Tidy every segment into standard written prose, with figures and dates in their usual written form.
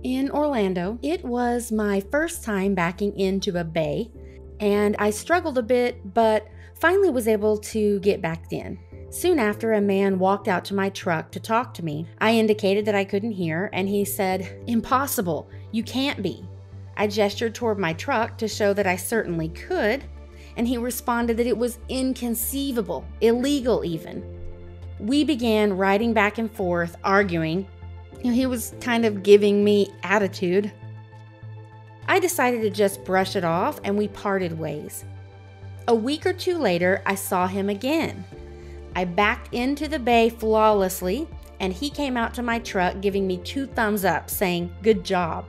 in Orlando. It was my first time backing into a bay, and I struggled a bit, but finally was able to get backed in. Soon after, a man walked out to my truck to talk to me. I indicated that I couldn't hear, and he said, "Impossible, you can't be." I gestured toward my truck to show that I certainly could, and he responded that it was inconceivable, illegal even. We began riding back and forth, arguing. He was kind of giving me attitude. I decided to just brush it off, and we parted ways. A week or two later, I saw him again. I backed into the bay flawlessly, and he came out to my truck giving me 2 thumbs up, saying, "Good job."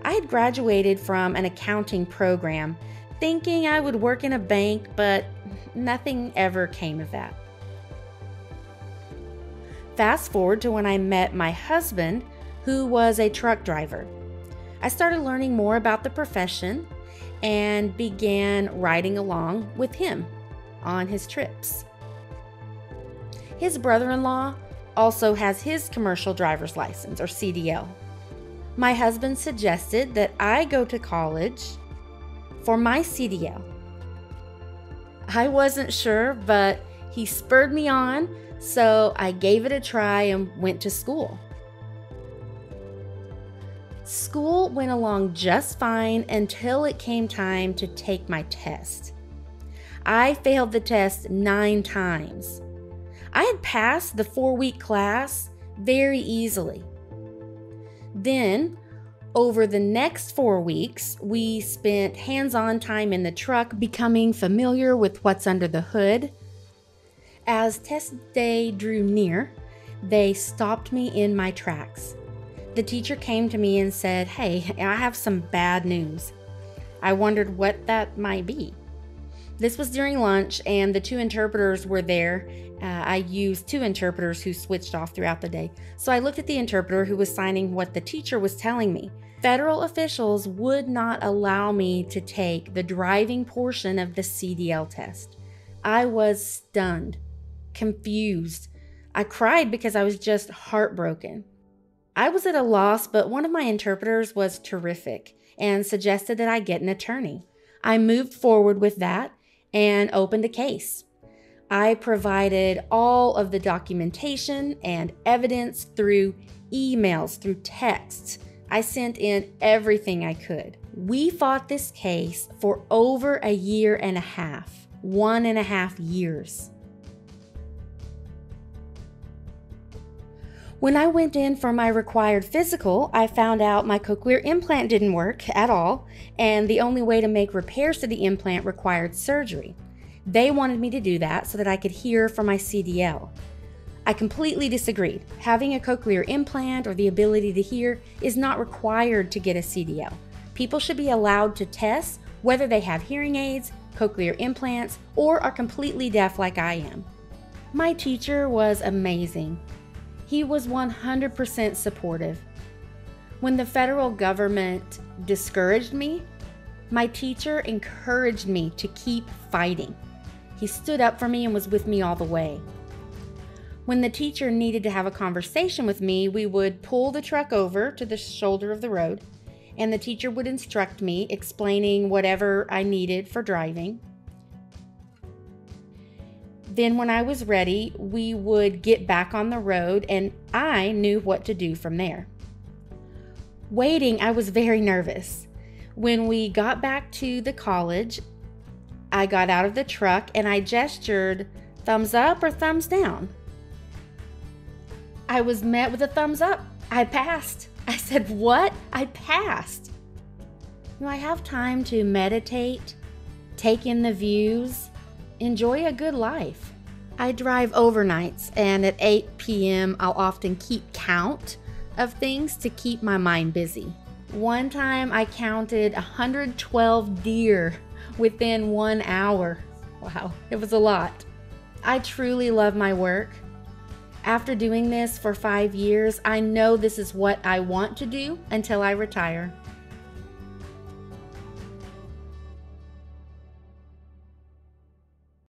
I had graduated from an accounting program, thinking I would work in a bank, but nothing ever came of that. Fast forward to when I met my husband, who was a truck driver. I started learning more about the profession and began riding along with him on his trips. His brother-in-law also has his commercial driver's license, or CDL. My husband suggested that I go to college for my CDL. I wasn't sure, but he spurred me on, so I gave it a try and went to school. School went along just fine until it came time to take my test. I failed the test 9 times. I had passed the 4-week class very easily. Then, over the next 4 weeks, we spent hands-on time in the truck, becoming familiar with what's under the hood. As test day drew near, they stopped me in my tracks. The teacher came to me and said, "Hey, I have some bad news." I wondered what that might be. This was during lunch, and the 2 interpreters were there. I used 2 interpreters who switched off throughout the day. So I looked at the interpreter who was signing what the teacher was telling me. Federal officials would not allow me to take the driving portion of the CDL test. I was stunned, confused. I cried because I was just heartbroken. I was at a loss, but one of my interpreters was terrific and suggested that I get an attorney. I moved forward with that and opened a case. I provided all of the documentation and evidence through emails, through texts. I sent in everything I could. We fought this case for over 1.5 years, 1.5 years. When I went in for my required physical, I found out my cochlear implant didn't work at all, and the only way to make repairs to the implant required surgery. They wanted me to do that so that I could hear for my CDL. I completely disagreed. Having a cochlear implant or the ability to hear is not required to get a CDL. People should be allowed to test whether they have hearing aids, cochlear implants, or are completely deaf like I am. My teacher was amazing. He was 100% supportive. When the federal government discouraged me, my teacher encouraged me to keep fighting. He stood up for me and was with me all the way. When the teacher needed to have a conversation with me, we would pull the truck over to the shoulder of the road, and the teacher would instruct me, explaining whatever I needed for driving. Then when I was ready, we would get back on the road, and I knew what to do from there. Waiting, I was very nervous. When we got back to the college, I got out of the truck and I gestured thumbs up or thumbs down. I was met with a thumbs up. I passed. I said, "What? I passed." I have time to meditate, take in the views, enjoy a good life. I drive overnights, and at 8 p.m. I'll often keep count of things to keep my mind busy. One time I counted 112 deer within 1 hour. Wow, it was a lot. I truly love my work. After doing this for 5 years, I know this is what I want to do until I retire.